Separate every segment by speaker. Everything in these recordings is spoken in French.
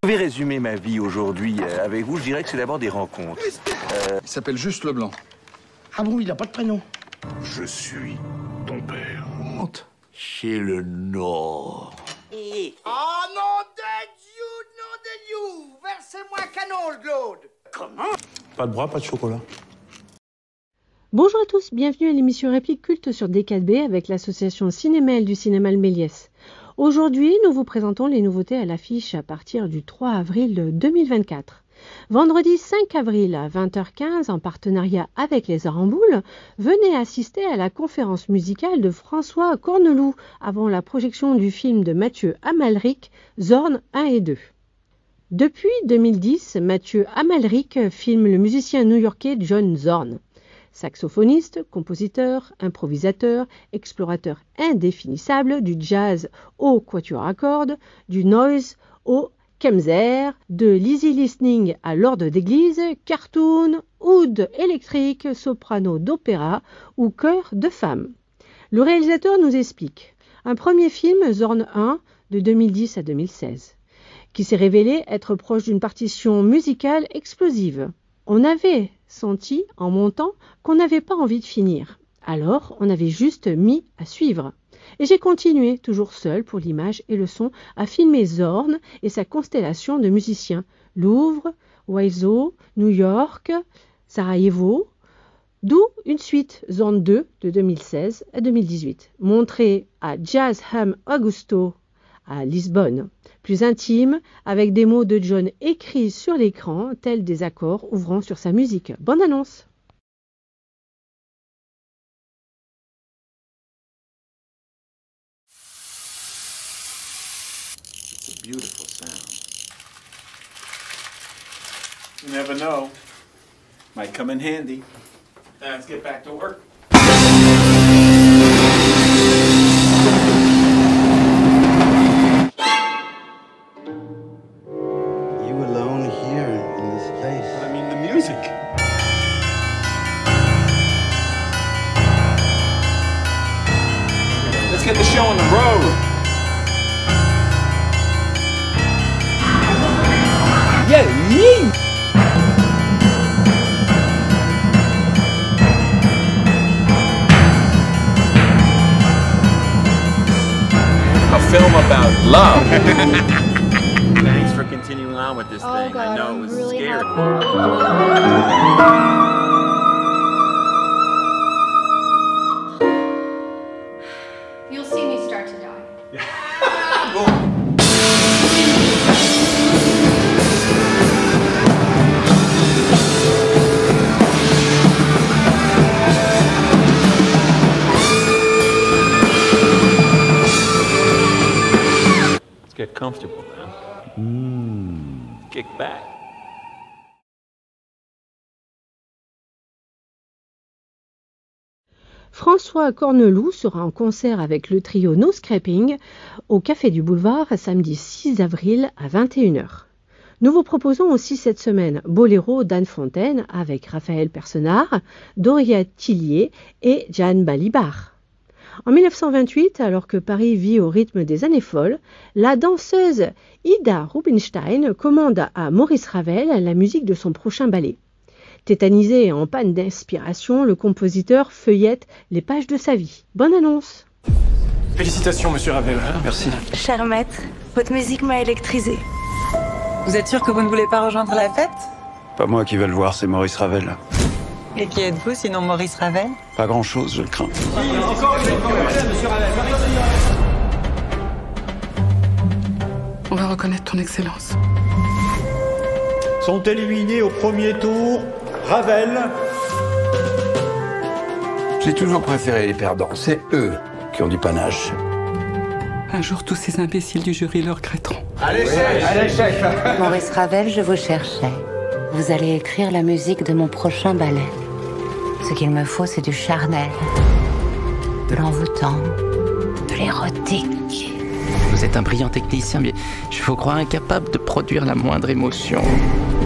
Speaker 1: Je vais résumer ma vie aujourd'hui avec vous. Je dirais que c'est d'abord des rencontres.
Speaker 2: Il s'appelle Juste Leblanc.
Speaker 3: Ah bon, il n'a pas de prénom.
Speaker 1: Je suis ton père.
Speaker 2: Honte.
Speaker 1: Chez le Nord.
Speaker 3: Oh nom de Dieu, versez-moi un canon, Claude. Comment?
Speaker 4: Pas de bras, pas de chocolat.
Speaker 5: Bonjour à tous, bienvenue à l'émission Réplique Culte sur D4B avec l'association Cinémel du Cinéma Le Méliès. Aujourd'hui, nous vous présentons les nouveautés à l'affiche à partir du 3 avril 2024. Vendredi 5 avril à 20h15, en partenariat avec les Aramboules, venez assister à la conférence musicale de François Corneloup avant la projection du film de Mathieu Amalric, Zorn 1 et 2. Depuis 2010, Mathieu Amalric filme le musicien new-yorkais John Zorn. Saxophoniste, compositeur, improvisateur, explorateur indéfinissable du jazz au quatuor à cordes, du noise au Kemzer, de l'easy listening à l'ordre d'église, cartoon, oud électrique, soprano d'opéra ou chœur de femmes. Le réalisateur nous explique. Un premier film, Zorn 1, de 2010 à 2016, qui s'est révélé être proche d'une partition musicale explosive. On avait senti, en montant, qu'on n'avait pas envie de finir. Alors, on avait juste mis à suivre. Et j'ai continué, toujours seul pour l'image et le son, à filmer Zorn et sa constellation de musiciens. Louvre, Oizo, New York, Sarajevo, d'où une suite, Zorn 2, de 2016 à 2018, montrée à Jazz Ham Augusto, à Lisbonne, plus intime, avec des mots de John écrits sur l'écran, tels des accords ouvrant sur sa musique. Bonne annonce!
Speaker 6: It's a beautiful sound. You never know. Might come in handy. Let's get back to work. Let's get the show on the road.
Speaker 7: Yeah, yeah.
Speaker 6: A film about love. Thanks for continuing on with this thing.
Speaker 8: God,
Speaker 6: I know it was
Speaker 8: really
Speaker 6: scary.
Speaker 8: You'll see me start to die.
Speaker 6: Let's get comfortable, man. Kick back.
Speaker 5: François Corneloup sera en concert avec le trio No Scraping au Café du Boulevard samedi 6 avril à 21h. Nous vous proposons aussi cette semaine Boléro d'Anne Fontaine avec Raphaël Personnard, Doria Tillier et Jeanne Balibar. En 1928, alors que Paris vit au rythme des années folles, la danseuse Ida Rubinstein commande à Maurice Ravel la musique de son prochain ballet. Tétanisé et en panne d'inspiration, le compositeur feuillette les pages de sa vie. Bonne annonce!
Speaker 4: Félicitations, monsieur Ravel.
Speaker 2: Merci.
Speaker 9: Cher maître, votre musique m'a électrisé.
Speaker 10: Vous êtes sûr que vous ne voulez pas rejoindre la fête?
Speaker 2: Pas moi qui vais le voir, c'est Maurice Ravel.
Speaker 10: Et qui êtes-vous sinon Maurice Ravel?
Speaker 2: Pas grand-chose, je le crains.
Speaker 10: On va reconnaître ton excellence.
Speaker 4: Sont éliminés au premier tour Ravel.
Speaker 2: J'ai toujours préféré les perdants, c'est eux qui ont du panache.
Speaker 10: Un jour, tous ces imbéciles du jury le regretteront.
Speaker 2: Allez, chef.
Speaker 9: Maurice Ravel, je vous cherchais. Vous allez écrire la musique de mon prochain ballet. Ce qu'il me faut, c'est du charnel, de l'envoûtant, de l'érotique.
Speaker 11: Vous êtes un brillant technicien, mais je vous crois incapable de produire la moindre émotion.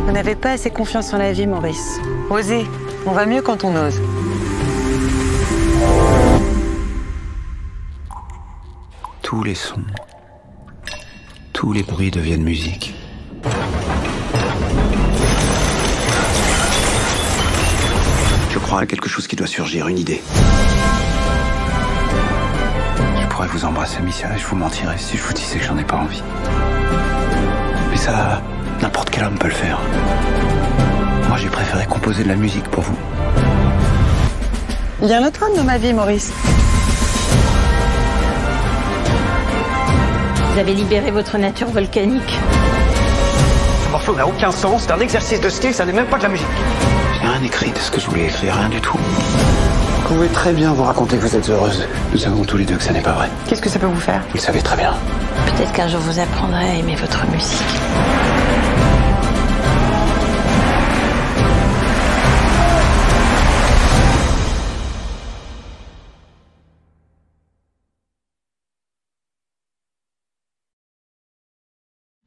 Speaker 10: Vous n'avez pas assez confiance en la vie, Maurice. Osez, on va mieux quand on ose.
Speaker 2: Tous les sons, tous les bruits deviennent musique.
Speaker 12: crois à quelque chose qui doit surgir, une idée. Je pourrais vous embrasser, Amicia, et je vous mentirais si je vous disais que j'en ai pas envie. Mais ça, n'importe quel homme peut le faire. Moi, j'ai préféré composer de la musique pour vous.
Speaker 10: Il y a un autre homme dans ma vie, Maurice.
Speaker 13: Vous avez libéré votre nature volcanique.
Speaker 14: Ce morceau n'a aucun sens, c'est un exercice de style, ça n'est même pas de la musique.
Speaker 12: J'ai rien écrit de ce que je voulais écrire, rien du tout. Vous pouvez très bien vous raconter que vous êtes heureuse. Nous savons tous les deux que ça n'est pas vrai.
Speaker 10: Qu'est-ce que ça peut vous faire?
Speaker 12: Vous le savez très bien.
Speaker 13: Peut-être qu'un jour vous apprendrez à aimer votre musique.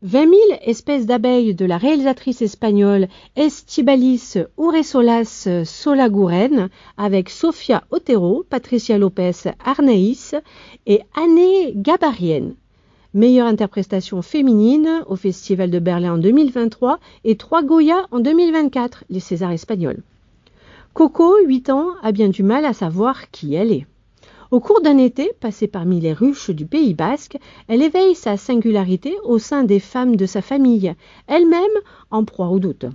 Speaker 13: « 20 000 espèces d'abeilles » de la réalisatrice espagnole Estíbaliz Urresolas Solaguren avec Sofía Otero, Patricia López Arnaiz et Anne Gabarien. Meilleure interprétation féminine au Festival de Berlin en 2023 et 3 Goya en 2024, les Césars espagnols. Coco, 8 ans, a bien du mal à savoir qui elle est. Au cours d'un été, passé parmi les ruches du Pays basque, elle éveille sa singularité au sein des femmes de sa famille, elle-même en proie au doute.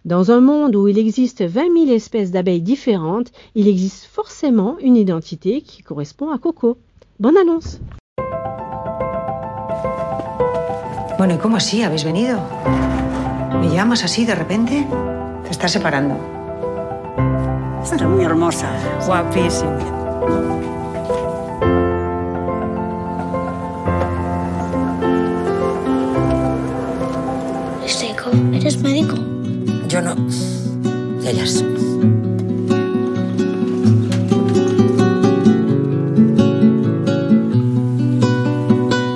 Speaker 13: Dans un monde où il existe 20 000 espèces d'abeilles différentes, il existe forcément une identité qui correspond à Coco. Bonne annonce!
Speaker 10: Bueno, ¿y cómo así? ¿Habéis venido? ¿Me llamas así de repente? Te estás separando.
Speaker 15: Está muy hermosa.
Speaker 10: Guapísima.
Speaker 16: Seco, ¿eres médico?
Speaker 10: Yo no. Ellas.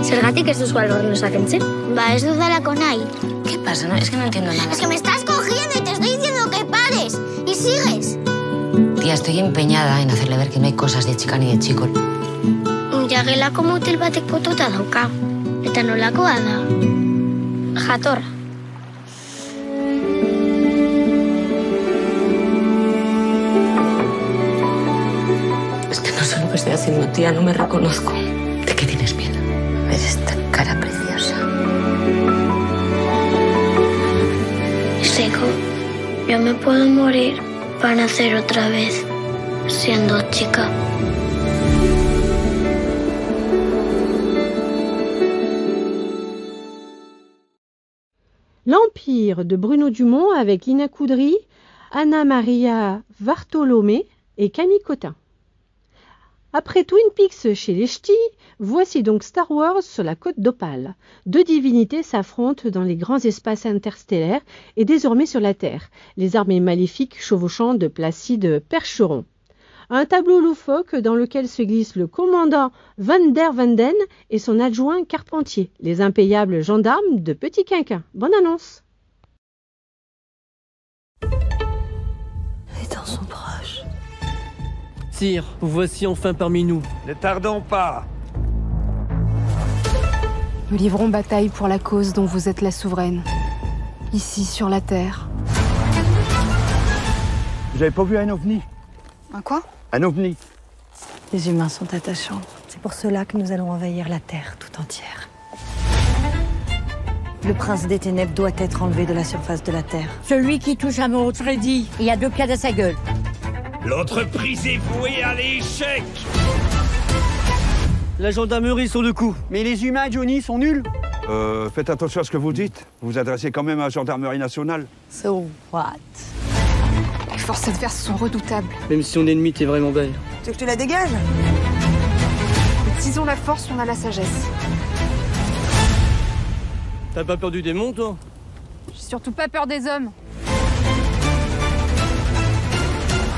Speaker 16: Zergatik ez duzu albornoza kentzen? Ba, ez dudalako nahi.
Speaker 9: ¿Qué pasa? No, es que no entiendo nada.
Speaker 16: Es que me estás cogiendo y te estoy diciendo que pares. Y sigues.
Speaker 9: Tía, estoy empeñada en hacerle ver que no hay cosas de chica ni de chico.
Speaker 16: Jagelako motel batek potota dauka. Eta nolakoa da? Jatorra.
Speaker 9: Es que no sé lo que estoy haciendo, tía, no me reconozco. ¿De qué tienes miedo? ¿Ves esta cara preciosa?
Speaker 16: Seco, yo me puedo morir para nacer otra vez, siendo chica.
Speaker 5: L'Empire de Bruno Dumont avec Lina Coudry, Anna Maria Vartolomé et Camille Cotin. Après Twin Peaks chez les Ch'tis, voici donc Star Wars sur la côte d'Opale. Deux divinités s'affrontent dans les grands espaces interstellaires et désormais sur la Terre, les armées maléfiques chevauchant de placides percherons. Un tableau loufoque dans lequel se glissent le commandant Van der Wenden et son adjoint Carpentier, les impayables gendarmes de Petit Quinquin. Bonne annonce!
Speaker 17: Les temps sont proches.
Speaker 18: Sire, vous voici enfin parmi nous.
Speaker 19: Ne tardons pas.
Speaker 20: Nous livrons bataille pour la cause dont vous êtes la souveraine. Ici, sur la Terre.
Speaker 19: Vous avez pas vu un ovni?
Speaker 10: Un quoi?
Speaker 19: Un ovni.
Speaker 17: Les humains sont attachants. C'est pour cela que nous allons envahir la Terre tout entière. Le prince des ténèbres doit être enlevé de la surface de la Terre.
Speaker 21: Celui qui touche à mon Freddy, il y a 2 pieds à sa gueule.
Speaker 19: L'entreprise est vouée à l'échec.
Speaker 18: La gendarmerie sur le coup.
Speaker 14: Mais les humains, Johnny, sont nuls.
Speaker 19: Faites attention à ce que vous dites. Vous vous adressez quand même à la gendarmerie nationale.
Speaker 17: So what?
Speaker 20: Les forces adverses sont redoutables.
Speaker 18: Même si on est ennemi, t'es vraiment belle.
Speaker 10: Tu veux que je te la dégage?
Speaker 20: Utilisons la force, on a la sagesse.
Speaker 18: T'as pas peur du démon, toi?
Speaker 20: J'ai surtout pas peur des hommes.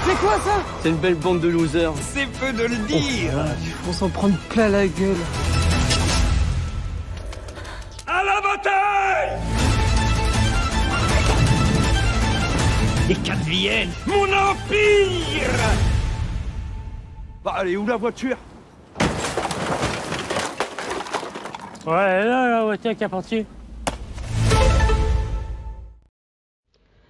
Speaker 14: C'est quoi ça?
Speaker 18: C'est une belle bande de losers.
Speaker 19: C'est peu de le dire.
Speaker 18: On s'en prendre plein la gueule.
Speaker 19: À la bataille! Les 4 viennent, mon empire! Bah, allez, où la voiture?
Speaker 18: Ouais, là, la voiture qui a parti.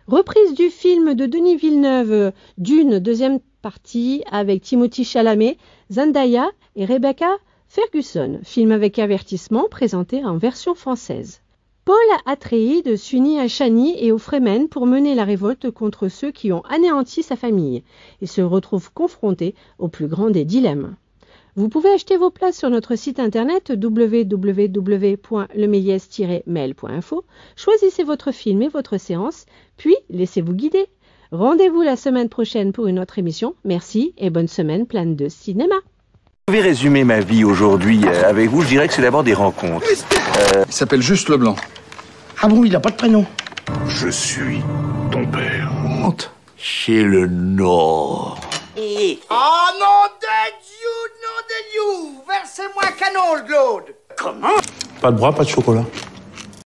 Speaker 5: Reprise du film de Denis Villeneuve, Dune, deuxième partie, avec Timothée Chalamet, Zendaya et Rebecca Ferguson. Film avec avertissement présenté en version française. Paul Atreides s'unit à Chani et aux Fremen pour mener la révolte contre ceux qui ont anéanti sa famille et se retrouve confronté au plus grand des dilemmes. Vous pouvez acheter vos places sur notre site internet www.leméliès-mail.info. Choisissez votre film et votre séance, puis laissez-vous guider. Rendez-vous la semaine prochaine pour une autre émission. Merci et bonne semaine pleine de cinéma.
Speaker 1: Je vais résumer ma vie aujourd'hui avec vous. Je dirais que c'est d'abord des rencontres.
Speaker 2: Il s'appelle juste Leblanc.
Speaker 3: Ah bon, il n'a pas de prénom.
Speaker 1: Je suis ton père. Monte chez le Nord.
Speaker 3: Oh non de Dieu, versez-moi un canon, Claude. Comment?
Speaker 4: Pas de bras, pas de chocolat.